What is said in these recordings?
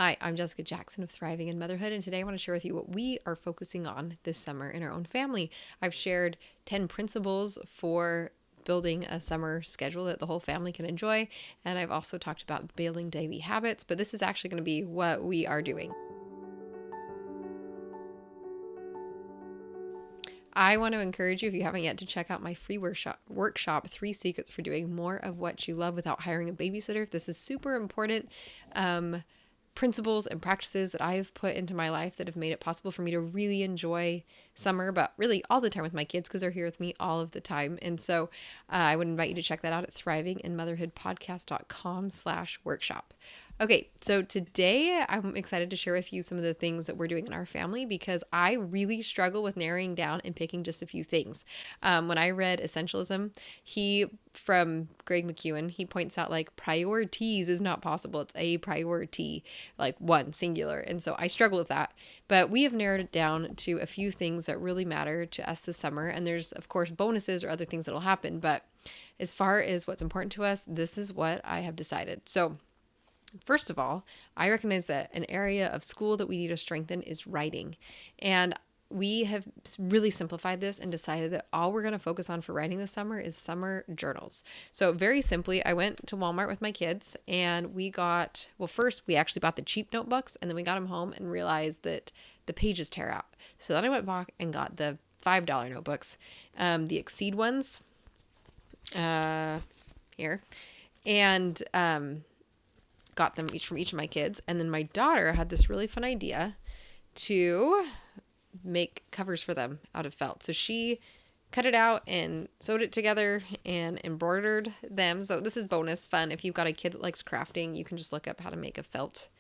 Hi, I'm Jessica Jackson of Thriving in Motherhood, and today I want to share with you what we are focusing on this summer in our own family. I've shared 10 principles for building a summer schedule that the whole family can enjoy, and I've also talked about building daily habits, but this is actually going to be what we are doing. I want to encourage you, if you haven't yet, to check out my free workshop 3 Secrets for Doing More of What You Love Without Hiring a Babysitter. This is super important. Principles and practices that I have put into my life that have made it possible for me to really enjoy summer, but really all the time with my kids because they're here with me all of the time. And so I would invite you to check that out at thrivinginmotherhoodpodcast.com/workshop. Okay, so today I'm excited to share with you some of the things that we're doing in our family because I really struggle with narrowing down and picking just a few things. When I read Essentialism, from Greg McEwen, he points out like priorities is not possible. It's a priority, like one singular. And so I struggle with that. But we have narrowed it down to a few things that really matter to us this summer. And there's, of course, bonuses or other things that will happen. But as far as what's important to us, this is what I have decided. So first of all, I recognize that an area of school that we need to strengthen is writing. And we have really simplified this and decided that all we're going to focus on for writing this summer is summer journals. So very simply, I went to Walmart with my kids and first we actually bought the cheap notebooks and then we got them home and realized that the pages tear out. So then I went back and got the $5 notebooks, the Exceed ones, here, and got them each from each of my kids. And then my daughter had this really fun idea to make covers for them out of felt. So she cut it out and sewed it together and embroidered them. So this is bonus fun. If you've got a kid that likes crafting, you can just look up how to make a felt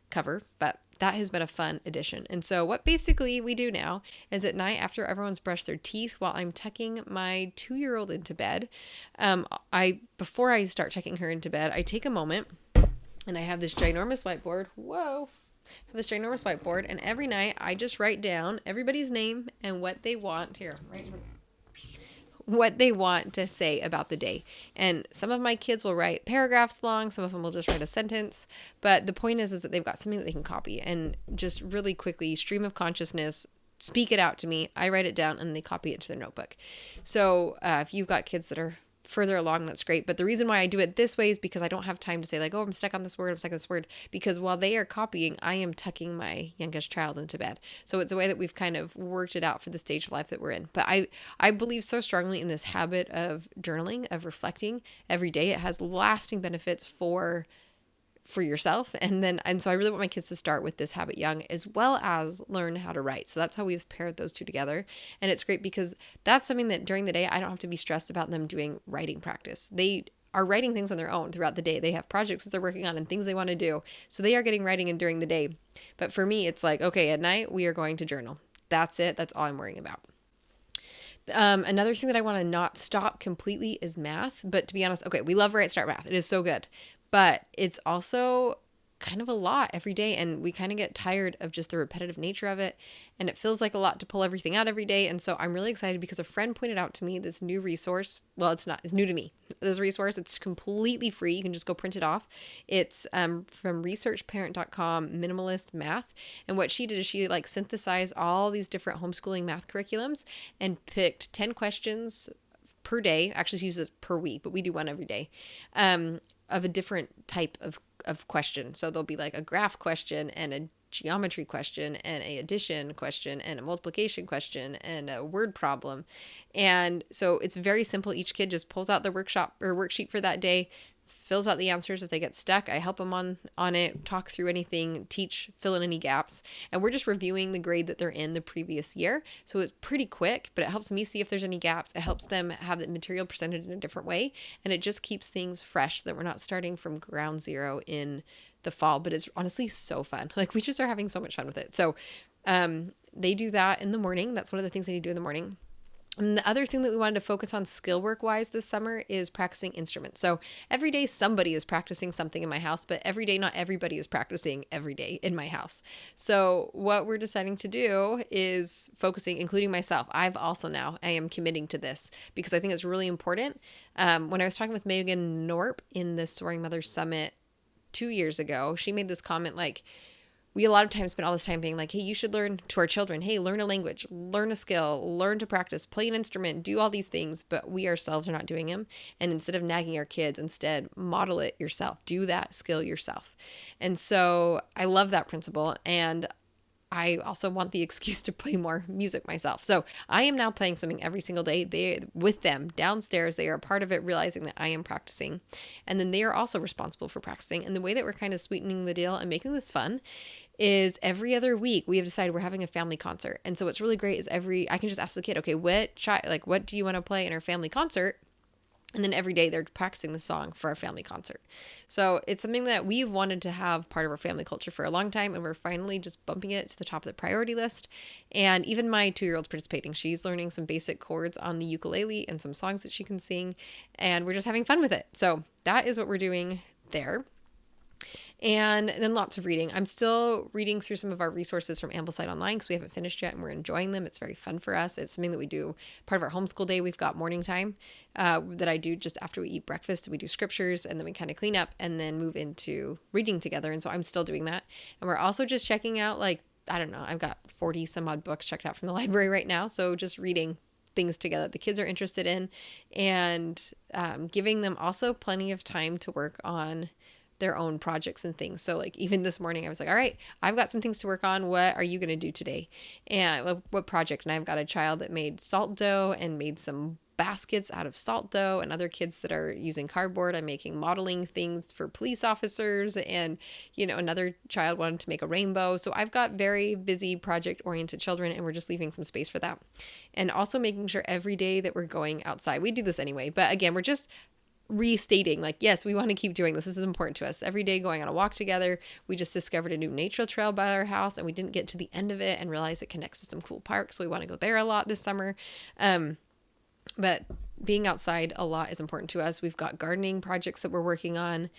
cover. But that has been a fun addition. And so what basically we do now is at night after everyone's brushed their teeth while I'm tucking my 2-year-old into bed, before I start tucking her into bed, I take a moment and I have this ginormous whiteboard. And every night I just write down everybody's name and what they want to say about the day. And some of my kids will write paragraphs long, some of them will just write a sentence, but the point is that they've got something that they can copy and just really quickly stream of consciousness, speak it out to me. I write it down and they copy it to their notebook. So if you've got kids that are further along, that's great. But the reason why I do it this way is because I don't have time to say like, oh, I'm stuck on this word, because while they are copying, I am tucking my youngest child into bed. So it's a way that we've kind of worked it out for the stage of life that we're in. But I believe so strongly in this habit of journaling, of reflecting every day. It has lasting benefits for yourself. And so I really want my kids to start with this habit young, as well as learn how to write. So that's how we've paired those two together. And it's great because that's something that during the day, I don't have to be stressed about them doing writing practice. They are writing things on their own throughout the day. They have projects that they're working on and things they want to do. So they are getting writing in during the day. But for me, it's like, okay, at night we are going to journal. That's it. That's all I'm worrying about. Another thing that I want to not stop completely is math. But to be honest, okay, we love Right Start Math. It is so good. But it's also kind of a lot every day, and we kind of get tired of just the repetitive nature of it, and it feels like a lot to pull everything out every day. And so I'm really excited because a friend pointed out to me this new resource. Well, it's new to me. This resource, it's completely free. You can just go print it off. It's from researchparent.com, Minimalist Math. And what she did is she like synthesized all these different homeschooling math curriculums and picked 10 questions per day. Actually, she uses per week, but we do one every day. Of a different type of question. So there'll be like a graph question and a geometry question and a addition question and a multiplication question and a word problem. And so it's very simple. Each kid just pulls out the worksheet for that day, fills out the answers. If they get stuck, I help them on it, talk through anything, fill in any gaps. And we're just reviewing the grade that they're in the previous year. So it's pretty quick, but it helps me see if there's any gaps. It helps them have the material presented in a different way. And it just keeps things fresh so that we're not starting from ground zero in the fall. But it's honestly so fun. Like we just are having so much fun with it. So they do that in the morning. That's one of the things they need to do in the morning. And the other thing that we wanted to focus on skill work wise this summer is practicing instruments. So every day somebody is practicing something in my house, but every day not everybody is practicing every day in my house. So what we're deciding to do is focusing, including myself. I am committing to this because I think it's really important. When I was talking with Megan Norp in the Soaring Mother Summit 2 years ago, she made this comment like, we a lot of times spend all this time being like, hey, you should learn, to our children, hey, learn a language, learn a skill, learn to practice, play an instrument, do all these things, but we ourselves are not doing them. And instead of nagging our kids, instead model it yourself, do that skill yourself. And so I love that principle. And I also want the excuse to play more music myself. So I am now playing something every single day with them downstairs. They are a part of it, realizing that I am practicing. And then they are also responsible for practicing. And the way that we're kind of sweetening the deal and making this fun is every other week we have decided we're having a family concert. And so what's really great is I can just ask the kid, okay, what do you want to play in our family concert? And then every day they're practicing the song for our family concert. So it's something that we've wanted to have part of our family culture for a long time. And we're finally just bumping it to the top of the priority list. And even my 2-year-old's participating. She's learning some basic chords on the ukulele and some songs that she can sing. And we're just having fun with it. So that is what we're doing there. And then lots of reading. I'm still reading through some of our resources from Ambleside Online because we haven't finished yet and we're enjoying them. It's very fun for us. It's something that we do part of our homeschool day. We've got morning time that I do just after we eat breakfast. We do scriptures and then we kind of clean up and then move into reading together. And so I'm still doing that. And we're also just checking out, like, I don't know, I've got 40 some odd books checked out from the library right now. So just reading things together that the kids are interested in and giving them also plenty of time to work on their own projects and things. So like even this morning I was like, all right, I've got some things to work on. What are you going to do today? And what project? And I've got a child that made salt dough and made some baskets out of salt dough, and other kids that are using cardboard. I'm making modeling things for police officers, and another child wanted to make a rainbow. So I've got very busy project oriented children, and we're just leaving some space for that. And also making sure every day that we're going outside, we do this anyway, but again, we're just restating, like, yes, we want to keep doing this. This is important to us. Every day going on a walk together. We just discovered a new nature trail by our house and we didn't get to the end of it and realize it connects to some cool parks. So we want to go there a lot this summer. But being outside a lot is important to us. We've got gardening projects that we're working on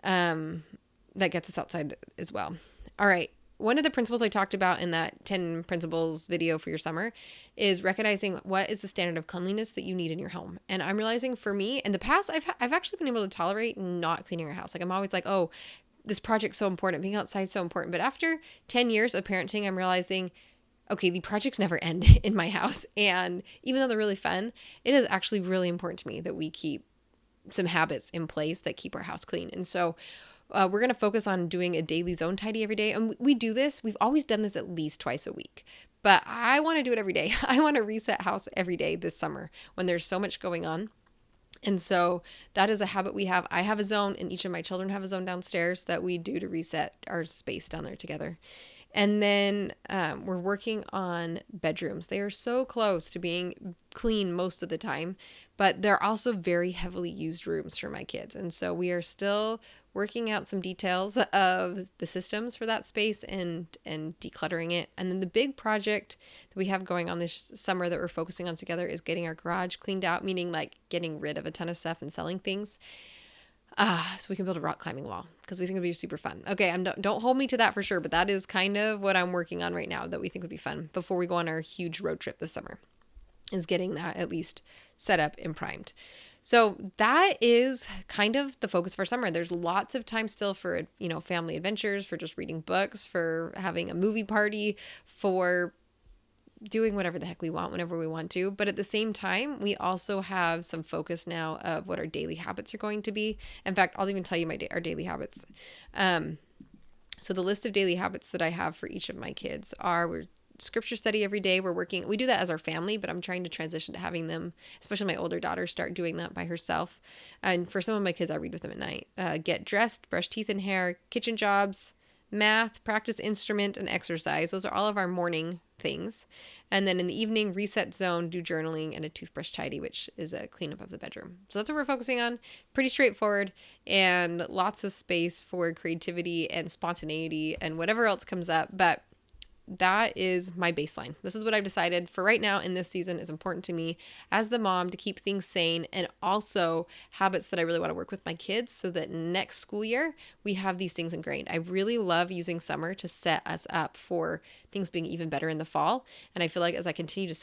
that gets us outside as well. All right. One of the principles I talked about in that 10 principles video for your summer is recognizing what is the standard of cleanliness that you need in your home. And I'm realizing for me in the past, I've actually been able to tolerate not cleaning our house. Like I'm always like, oh, this project's so important. Being outside is so important. But after 10 years of parenting, I'm realizing, okay, the projects never end in my house. And even though they're really fun, it is actually really important to me that we keep some habits in place that keep our house clean. And so we're going to focus on doing a daily zone tidy every day. And we do this. We've always done this at least twice a week. But I want to do it every day. I want to reset house every day this summer when there's so much going on. And so that is a habit we have. I have a zone and each of my children have a zone downstairs that we do to reset our space down there together. And then we're working on bedrooms. They are so close to being clean most of the time, but they're also very heavily used rooms for my kids. And so we are still working out some details of the systems for that space and decluttering it. And then the big project that we have going on this summer that we're focusing on together is getting our garage cleaned out, meaning like getting rid of a ton of stuff and selling things. So we can build a rock climbing wall because we think it'd be super fun. Okay, don't hold me to that for sure, but that is kind of what I'm working on right now that we think would be fun before we go on our huge road trip this summer, is getting that at least set up and primed. So that is kind of the focus of our summer. There's lots of time still for, family adventures, for just reading books, for having a movie party, for doing whatever the heck we want whenever we want to. But at the same time, we also have some focus now of what our daily habits are going to be. In fact, I'll even tell you our daily habits. So the list of daily habits that I have for each of my kids are, we're scripture study every day. We do that as our family, but I'm trying to transition to having them, especially my older daughter, start doing that by herself. And for some of my kids, I read with them at night. Get dressed, brush teeth and hair, kitchen jobs, math, practice instrument, and exercise. Those are all of our morning things. And then in the evening, reset zone, do journaling, and a toothbrush tidy, which is a cleanup of the bedroom. So that's what we're focusing on. Pretty straightforward and lots of space for creativity and spontaneity and whatever else comes up. But that is my baseline. This is what I've decided for right now in this season is important to me as the mom to keep things sane, and also habits that I really want to work with my kids so that next school year we have these things ingrained. I really love using summer to set us up for things being even better in the fall. And I feel like as I continue to